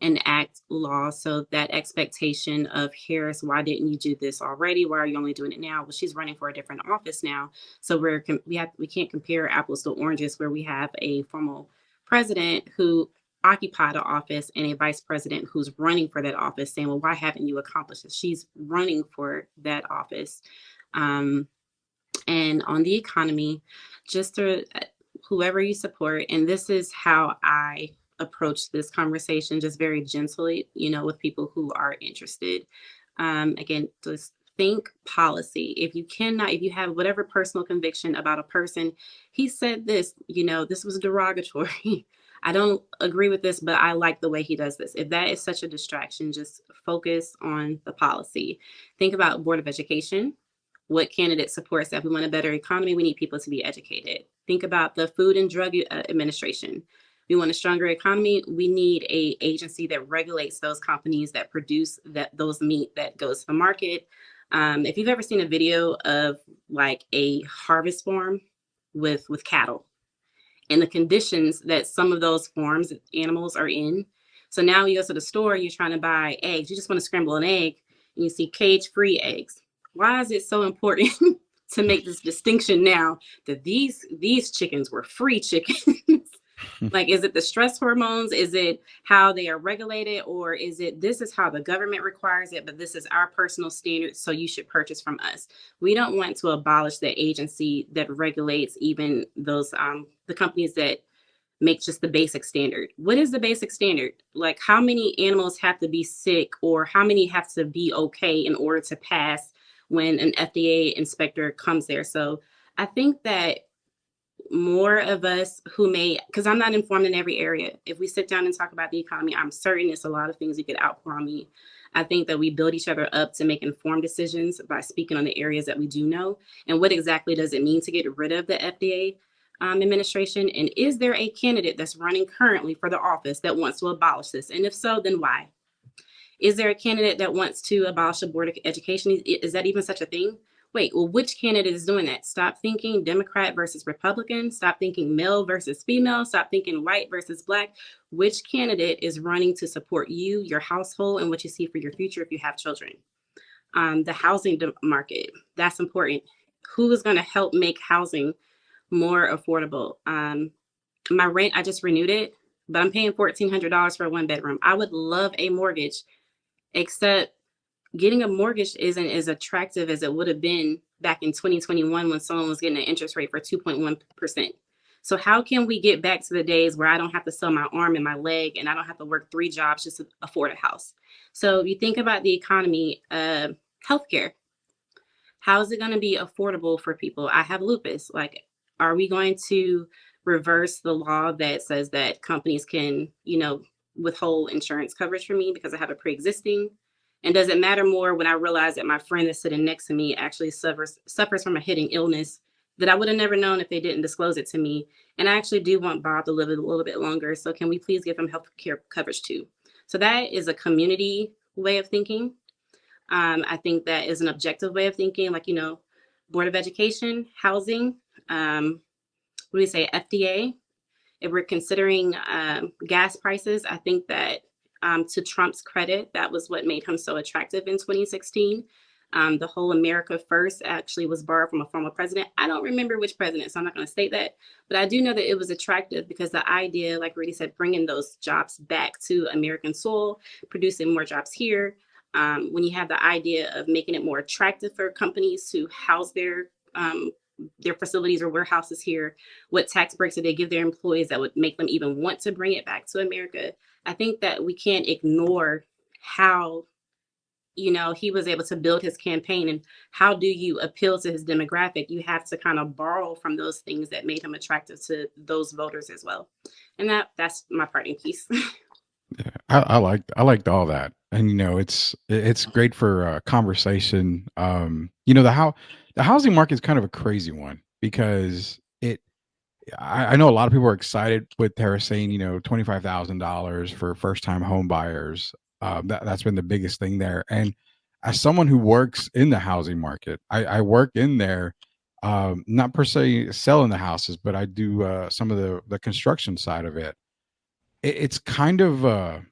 enact law. So that expectation of Harris, why didn't you do this already? Why are you only doing it now? Well, she's running for a different office now. So we can't compare apples to oranges, where we have a formal president who occupied an office and a vice president who's running for that office saying, well, why haven't you accomplished this? She's running for that office. And on the economy, just to whoever you support, and this is how I approach this conversation, just very gently, with people who are interested. Again, just think policy. If you have whatever personal conviction about a person, he said this, this was derogatory. I don't agree with this, but I like the way he does this. If that is such a distraction, just focus on the policy. Think about Board of Education. What candidate supports that? We want a better economy. We need people to be educated. Think about the Food and Drug Administration. We want a stronger economy. We need a agency that regulates those companies that produce those meat that goes to the market. If you've ever seen a video of like a harvest farm with cattle and the conditions that some of those farms animals are in, So now you go to the store, you're trying to buy eggs. You just want to scramble an egg and you see cage-free eggs. Why is it so important to make this distinction now that these chickens were free chickens? Like, is it the stress hormones? Is it how they are regulated? Or is it, this is how the government requires it, but this is our personal standard, so you should purchase from us? We don't want to abolish the agency that regulates even those, the companies that make just the basic standard. What is the basic standard? Like, how many animals have to be sick, or how many have to be okay in order to pass when an FDA inspector comes there? So I think that more of us who may, because I'm not informed in every area. If we sit down and talk about the economy, I'm certain it's a lot of things you could outpour on me. I think that we build each other up to make informed decisions by speaking on the areas that we do know. And what exactly does it mean to get rid of the FDA administration? And is there a candidate that's running currently for the office that wants to abolish this? And if so, then why? Is there a candidate that wants to abolish the Board of Education? Is that even such a thing? Wait, well, which candidate is doing that? Stop thinking Democrat versus Republican. Stop thinking male versus female. Stop thinking white versus black. Which candidate is running to support you, your household, and what you see for your future if you have children? The housing market, that's important. Who is going to help make housing more affordable? My rent, I just renewed it, but I'm paying $1,400 for a 1-bedroom. I would love a mortgage, except getting a mortgage isn't as attractive as it would have been back in 2021 when someone was getting an interest rate for 2.1%. So how can we get back to the days where I don't have to sell my arm and my leg and I don't have to work 3 jobs just to afford a house? So if you think about the economy, healthcare, how is it going to be affordable for people? I have lupus. Like, are we going to reverse the law that says that companies can, withhold insurance coverage for me because I have a pre-existing? And does it matter more when I realize that my friend that's sitting next to me actually suffers from a hidden illness that I would have never known if they didn't disclose it to me? And I actually do want Bob to live a little bit longer. So can we please give him health care coverage too? So that is a community way of thinking. I think that is an objective way of thinking, like, Board of Education, housing, what do we say, FDA? If we're considering gas prices, I think that to Trump's credit, that was what made him so attractive in 2016. The whole America First actually was borrowed from a former president. I don't remember which president, so I'm not going to state that. But I do know that it was attractive because the idea, like Rudy said, bringing those jobs back to American soil, producing more jobs here. When you have the idea of making it more attractive for companies to house their facilities or warehouses here, what tax breaks do they give their employees that would make them even want to bring it back to America? I think that we can't ignore how, he was able to build his campaign, and how do you appeal to his demographic? You have to kind of borrow from those things that made him attractive to those voters as well. And that's my parting piece. Yeah, I liked all that, and it's great for conversation. The housing market is kind of a crazy one because I know a lot of people are excited with Tara saying $25,000 for first time home buyers. That's been the biggest thing there. And as someone who works in the housing market, I work in there, not per se selling the houses, but I do some of the construction side of it. It's kind of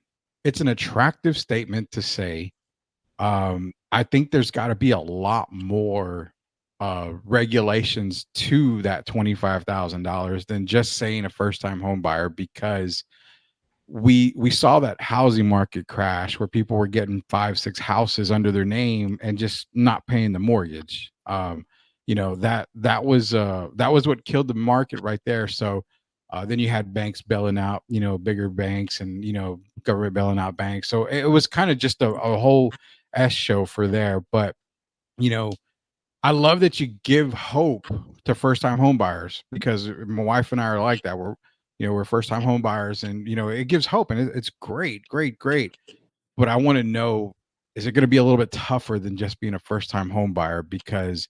it's an attractive statement to say. I think there's got to be a lot more regulations to that $25,000 than just saying a first time home buyer, because we saw that housing market crash where people were getting 5-6 houses under their name and just not paying the mortgage. That was what killed the market right there. So then you had banks bailing out, bigger banks, and government bailing out banks. So it was kind of just a whole S show for there. But I love that you give hope to first time home buyers, because my wife and I are like that. We're first time home buyers, and it gives hope, and it's great. But I want to know, is it going to be a little bit tougher than just being a first time home buyer? Because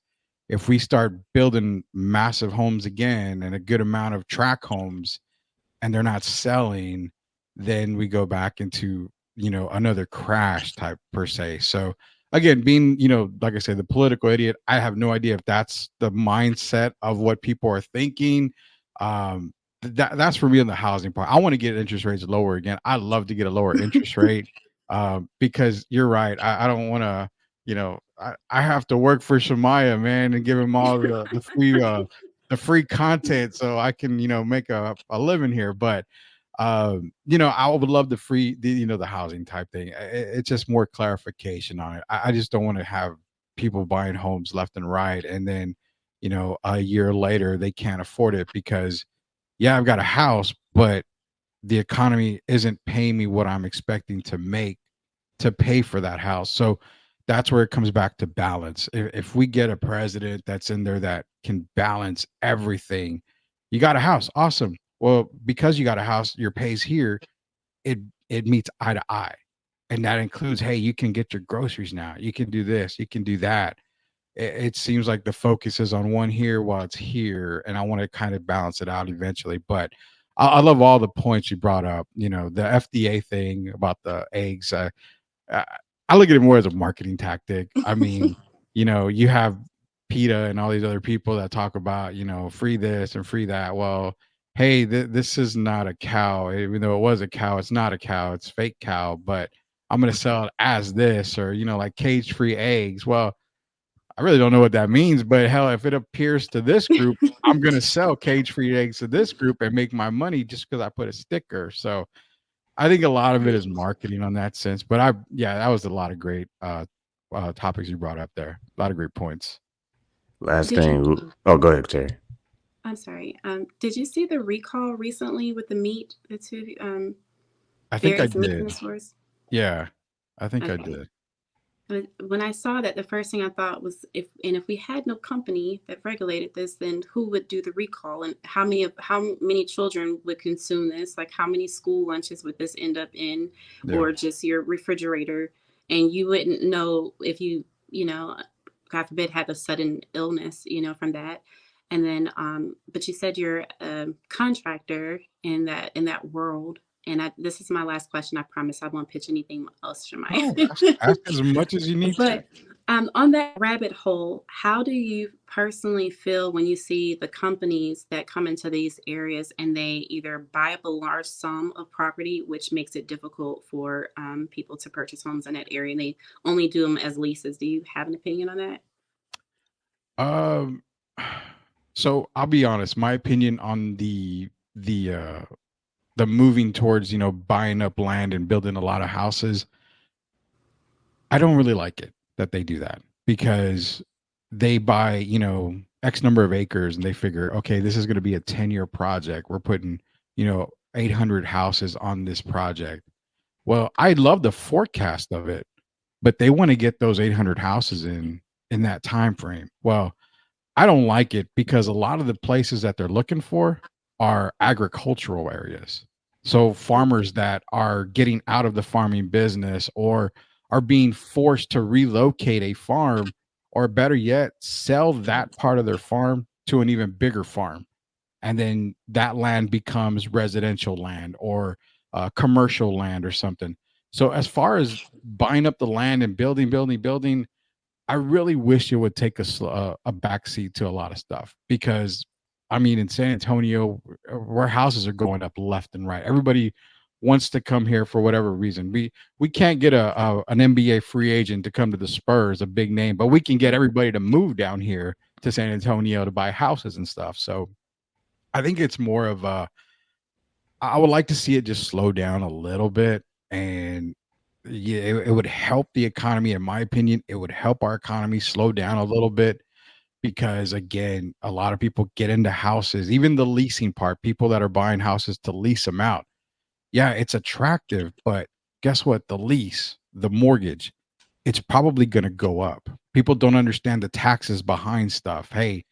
if we start building massive homes again and a good amount of tract homes and they're not selling, then we go back into, another crash type per se. So again, being, like I said, the political idiot, I have no idea if that's the mindset of what people are thinking. that's for me on the housing part. I want to get interest rates lower again. I'd love to get a lower interest rate, because you're right. I don't want to, I have to work for Shemaiah, man, and give him all the free content so I can, make a living here. But I would love the housing type thing. It's just more clarification on it. I just don't want to have people buying homes left and right, and then, a year later they can't afford it because, yeah, I've got a house, but the economy isn't paying me what I'm expecting to make to pay for that house. So that's where it comes back to balance. If we get a president that's in there that can balance everything, you got a house, awesome. Well, because you got a house, your pay's here, it it meets eye to eye. And that includes, hey, you can get your groceries now. You can do this, you can do that. It seems like the focus is on one here while it's here, and I want to kind of balance it out eventually. But I love all the points you brought up. The FDA thing about the eggs. I I look at it more as a marketing tactic. I mean, you have PETA and all these other people that talk about, free this and free that. Well, hey, this is not a cow. Even though it was a cow, it's not a cow. It's fake cow, but I'm going to sell it as this, or, like cage-free eggs. Well, I really don't know what that means, but hell, if it appears to this group, I'm going to sell cage-free eggs to this group and make my money just because I put a sticker. So I think a lot of it is marketing on that sense. But that was a lot of great topics you brought up there. A lot of great points. Last Did thing. you? Oh, go ahead, Terry. I'm sorry. Did you see the recall recently with the meat? The two I think I various meat in did. the stores. Yeah, I think I Okay. did. But when I saw that, the first thing I thought was, if we had no company that regulated this, then who would do the recall, and how many children would consume this? Like, how many school lunches would this end up in, Yeah. or just your refrigerator? And you wouldn't know if God forbid, had a sudden illness, from that. And then, but you said you're a contractor in that world. And this is my last question. I promise I won't pitch anything else, No, Shemaiah. ask as much as you need to. But on that rabbit hole, how do you personally feel when you see the companies that come into these areas and they either buy up a large sum of property, which makes it difficult for people to purchase homes in that area, and they only do them as leases? Do you have an opinion on that? Um, so I'll be honest. My opinion on the moving towards buying up land and building a lot of houses, I don't really like it that they do that, because they buy X number of acres and they figure, okay, this is going to be a 10-year project. We're putting 800 houses on this project. Well, I love the forecast of it, but they want to get those 800 houses in that time frame. Well, I don't like it because a lot of the places that they're looking for are agricultural areas. So farmers that are getting out of the farming business or are being forced to relocate a farm, or better yet, sell that part of their farm to an even bigger farm. And then that land becomes residential land or commercial land or something. So as far as buying up the land and building, I really wish it would take a backseat to a lot of stuff, because I mean, in San Antonio, where houses are going up left and right, everybody wants to come here for whatever reason. We can't get an NBA free agent to come to the Spurs, a big name, but we can get everybody to move down here to San Antonio to buy houses and stuff. So I think it's more of I would like to see it just slow down a little bit, and yeah, it would help the economy. In my opinion, it would help our economy slow down a little bit, because again, a lot of people get into houses, even the leasing part, people that are buying houses to lease them out. Yeah, it's attractive, but guess what? The mortgage, it's probably going to go up. People don't understand the taxes behind stuff. Hey,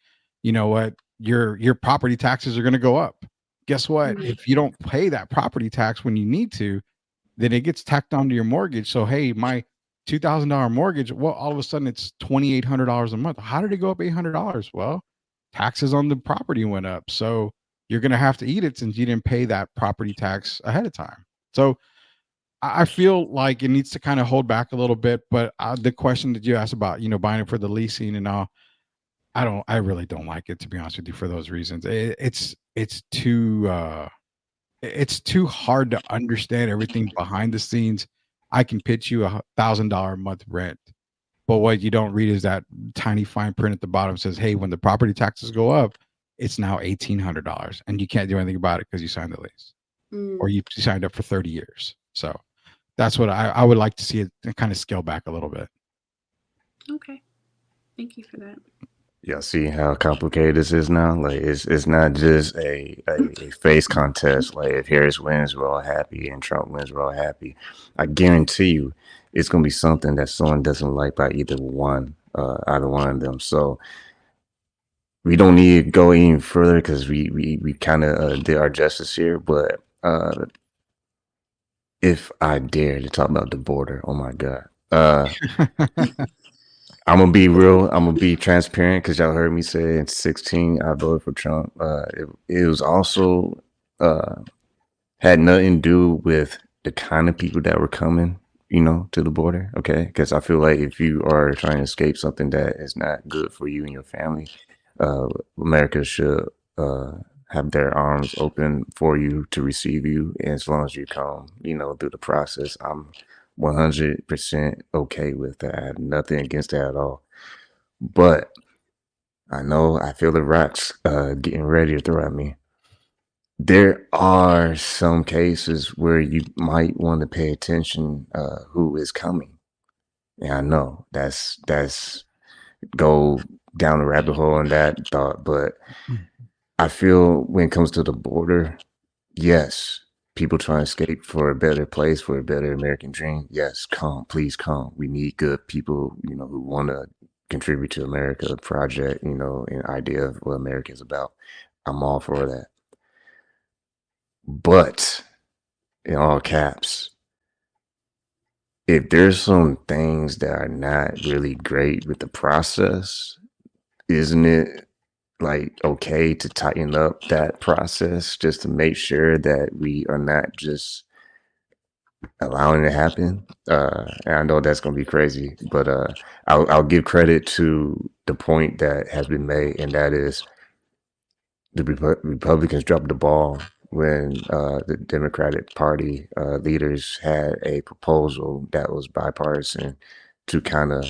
you know what? Your property taxes are going to go up. Guess what? Mhm. If you don't pay that property tax when you need to, then it gets tacked onto your mortgage. So hey, my $2,000 mortgage, well, all of a sudden it's $2,800 a month. How did it go up $800? Well, taxes on the property went up. So you're going to have to eat it since you didn't pay that property tax ahead of time. So I feel like it needs to kind of hold back a little bit. But the question that you asked about, buying it for the leasing and all, I really don't like it, to be honest with you, for those reasons. It's too hard to understand everything behind the scenes. I can pitch you $1,000 a month rent, but what you don't read is that tiny fine print at the bottom says, "Hey, when the property taxes go up, it's now $1,800, and you can't do anything about it because you signed the lease or you signed up for 30 years." So that's what I would like to see it kind of scale back a little bit. Okay. Thank you for that. Y'all see how complicated this is now? Like it's not just a face contest. Like if Harris wins, we're all happy, and Trump wins, we're all happy. I guarantee you, it's gonna be something that someone doesn't like by either one of them. So we don't need to go any further because we kind of did our justice here. But if I dare to talk about the border, oh my god. I'm gonna be real. I'm gonna be transparent because y'all heard me say in 16 I voted for Trump. It was also had nothing to do with the kind of people that were coming, to the border. Okay, because I feel like if you are trying to escape something that is not good for you and your family, America should have their arms open for you to receive you, as long as you come, through the process. I'm 100% okay with that. I have nothing against that at all. But I feel the rocks getting ready to throw at me. There are some cases where you might want to pay attention who is coming. And I know that's go down the rabbit hole in that thought, but I feel when it comes to the border, yes, people trying to escape for a better place, for a better American dream. Yes, come, please come. We need good people, who want to contribute to America project, an idea of what America is about. I'm all for that. But in all caps, if there's some things that are not really great with the process, isn't it like okay to tighten up that process just to make sure that we are not just allowing it to happen? And I know that's going to be crazy, but I'll give credit to the point that has been made, and that is the Republicans dropped the ball when the Democratic Party leaders had a proposal that was bipartisan to kind of,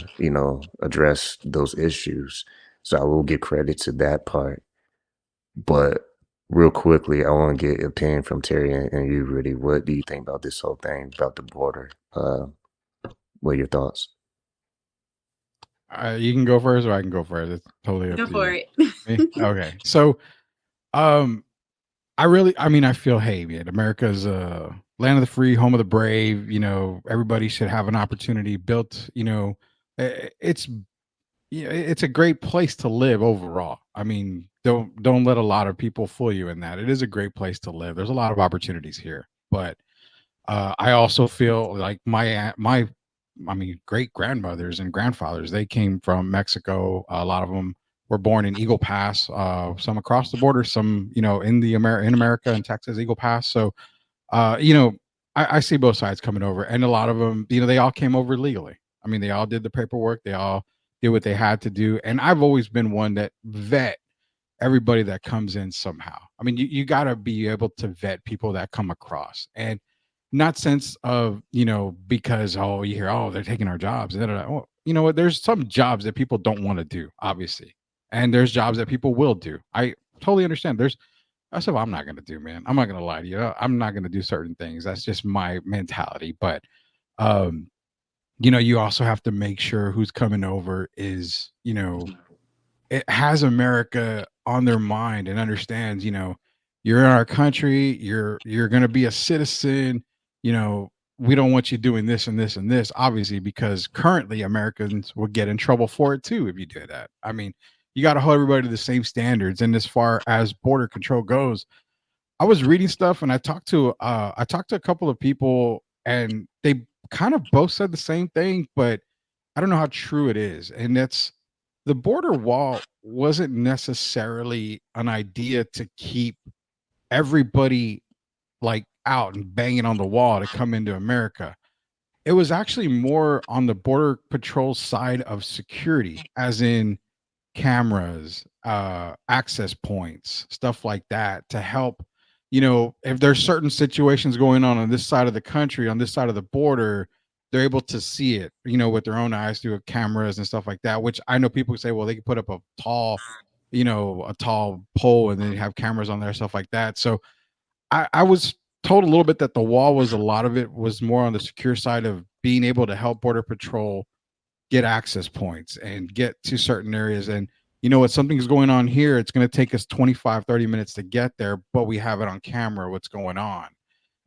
address those issues. So I will give credit to that part. But real quickly, I want to get an opinion from Teri and you, Rudy. What do you think about this whole thing about the border? What are your thoughts? You can go first, or I can go first. It's totally up Go to for you. it. Okay. So, I feel, hey, man, America's land of the free, home of the brave. Everybody should have an opportunity built. It's it's a great place to live overall. I mean, don't let a lot of people fool you in that. It is a great place to live. There's a lot of opportunities here, but I also feel like my great grandmothers and grandfathers, they came from Mexico. A lot of them were born in Eagle Pass. Some across the border, some in America and Texas, Eagle Pass. So I see both sides coming over, and a lot of them, they all came over legally. I mean, they all did the paperwork. They all did what they had to do, and I've always been one that vet everybody that comes in somehow. I mean, you got to be able to vet people that come across, and not sense of because you hear they're taking our jobs, and well, you know what, there's some jobs that people don't want to do, obviously, and there's jobs that people will do. I totally understand. There's stuff I'm not going to do, man. I'm not going to lie to you. I'm not going to do certain things. That's just my mentality. But you also have to make sure who's coming over is it has America on their mind and understands, you're in our country, you're going to be a citizen, we don't want you doing this and this and this, obviously, because currently Americans will get in trouble for it too if you do that. I mean, you got to hold everybody to the same standards. And as far as border control goes, I was reading stuff, and I talked to a couple of people, and they kind of both said the same thing, but I don't know how true it is. And that's the border wall wasn't necessarily an idea to keep everybody like out and banging on the wall to come into America. It was actually more on the border patrol side of security, as in cameras, access points, stuff like that to help. If there's certain situations going on this side of the country, on this side of the border, they're able to see it, with their own eyes through cameras and stuff like that. Which I know people say, well, they can put up a tall pole and then have cameras on there, stuff like that. So I was told a little bit that the wall was a lot of it was more on the secure side of being able to help Border Patrol get access points and get to certain areas. And what something's going on here, it's going to take us 25-30 minutes to get there, but we have it on camera what's going on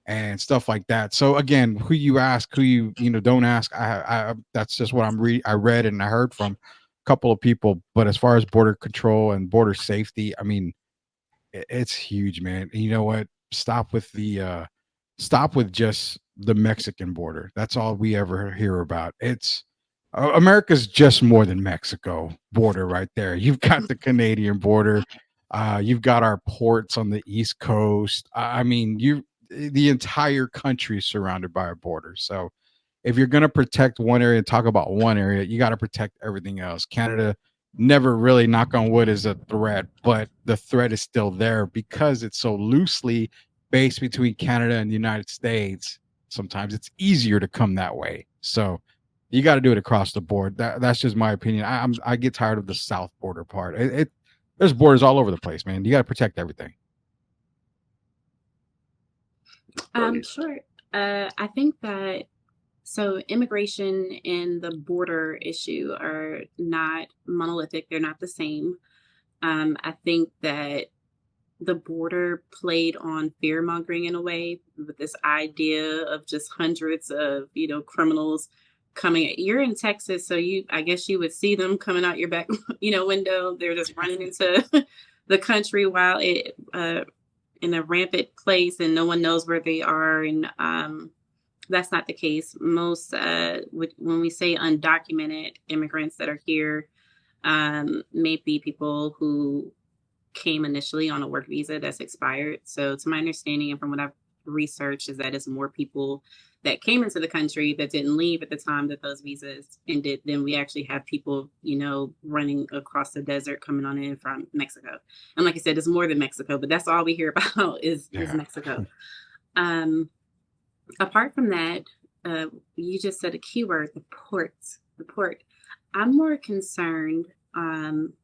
and stuff like that. So again, who you ask, who you don't ask, I that's just what I read and I heard from a couple of people. But as far as border control and border safety, I mean, it's huge, man. And you know what? Stop with just the Mexican border. That's all we ever hear about. It's America's just more than Mexico border right there. You've got the Canadian border. You've got our ports on the East Coast. I mean, the entire country is surrounded by a border. So if you're going to protect one area and talk about one area, you got to protect everything else. Canada never really, knock on wood, is a threat, but the threat is still there because it's so loosely based between Canada and the United States. Sometimes it's easier to come that way. So you got to do it across the board. That's just my opinion. I get tired of the south border part. There's borders all over the place, man. You got to protect everything. Sure. I think that so immigration and the border issue are not monolithic. They're not the same. I think that the border played on fear mongering in a way with this idea of just hundreds of, criminals coming. You're in Texas, so I guess you would see them coming out your back, window. They're just running into the country while it in a rampant place and no one knows where they are. And that's not the case. Most when we say undocumented immigrants that are here, may be people who came initially on a work visa that's expired. So to my understanding and from what I've researched is that it's more people that came into the country that didn't leave at the time that those visas ended than we actually have people, running across the desert coming on in from Mexico. And like I said, it's more than Mexico, but that's all we hear about is Mexico. Apart from that, you just said a keyword, the port. I'm more concerned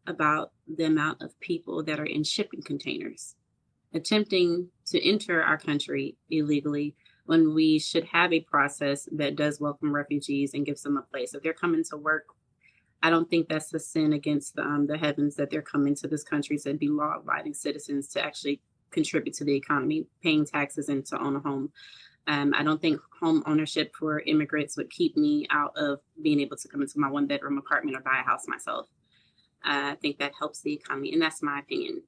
about the amount of people that are in shipping containers attempting to enter our country illegally when we should have a process that does welcome refugees and gives them a place. If they're coming to work, I don't think that's a sin against the heavens that they're coming to this country to be law-abiding citizens to actually contribute to the economy, paying taxes and to own a home. I don't think home ownership for immigrants would keep me out of being able to come into my one-bedroom apartment or buy a house myself. I think that helps the economy, and that's my opinion.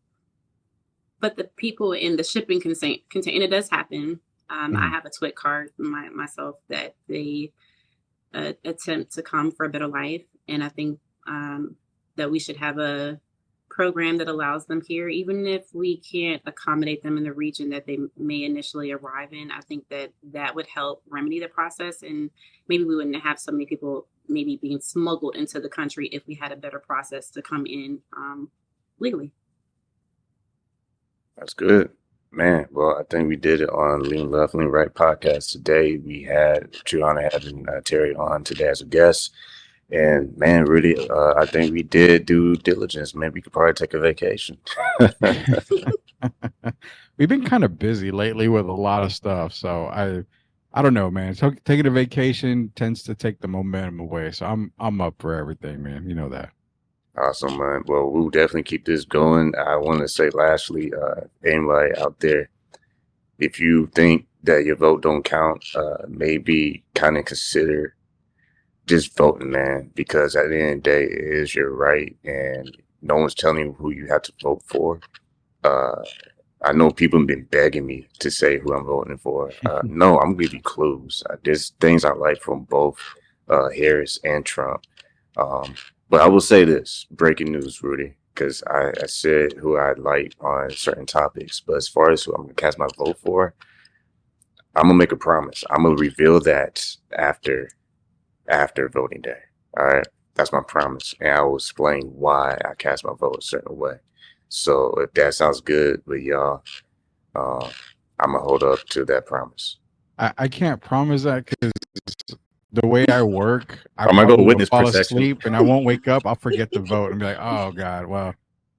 But the people in the shipping container, it does happen. I have a TWIC card myself that they attempt to come for a better life. And I think that we should have a program that allows them here, even if we can't accommodate them in the region that they may initially arrive in. I think that would help remedy the process. And maybe we wouldn't have so many people maybe being smuggled into the country if we had a better process to come in legally. That's good, man. Well, I think we did it on Lean Left, Lean Right podcast today. We had Juliana having Teri on today as a guest. And man, really, I think we did due diligence. Maybe we could probably take a vacation. We've been kind of busy lately with a lot of stuff. So I don't know, man. So taking a vacation tends to take the momentum away. So I'm up for everything, man. You know that. Awesome, man. Well, we'll definitely keep this going. I want to say lastly, anybody out there, if you think that your vote don't count, maybe kind of consider just voting, man, because at the end of the day, it is your right, and no one's telling you who you have to vote for. I know people have been begging me to say who I'm voting for. No, I'm gonna give you clues. There's things I like from both Harris and Trump. But I will say this, breaking news, Rudy, because I said who I like on certain topics. But as far as who I'm going to cast my vote for, I'm going to make a promise. I'm going to reveal that after voting day. All right. That's my promise, and I will explain why I cast my vote a certain way. So if that sounds good with y'all, I'm gonna hold up to that promise. I can't promise that because the way I work, I I'm gonna go probably will witness fall protection. asleep and I won't wake up. I'll forget the vote and be like, oh God, well,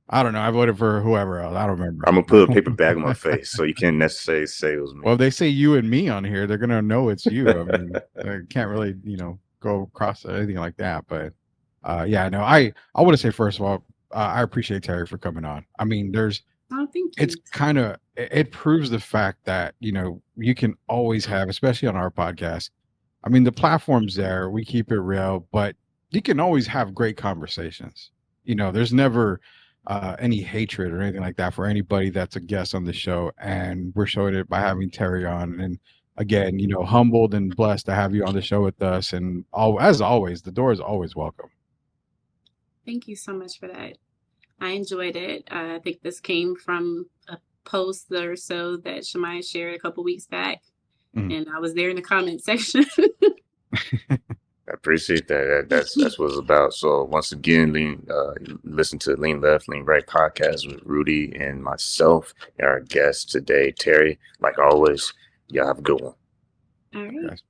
I don't know. I voted for whoever else. I don't remember. I'm gonna put a paper bag on my face so you can't necessarily say it was me. Well, if they say you and me on here, they're gonna know it's you. I mean, I can't really, go across anything like that. But yeah, no, I want to say first of all, I appreciate Terry for coming on. I mean, Oh, thank you. it's kind of it proves the fact that you can always have, especially on our podcast. I mean, the platform's there. We keep it real, but you can always have great conversations. There's never any hatred or anything like that for anybody that's a guest on the show, and we're showing it by having Terry on. And again, humbled and blessed to have you on the show with us. And as always, the door is always welcome. Thank you so much for that. I enjoyed it. I think this came from a post or so that Shemaiah shared a couple weeks back, and I was there in the comment section. I appreciate that. That's what it's about. So once again, listen to Lean Left, Lean Right podcast with Rudy and myself and our guest today, Teri. Like always, y'all have a good one. All right. Yes.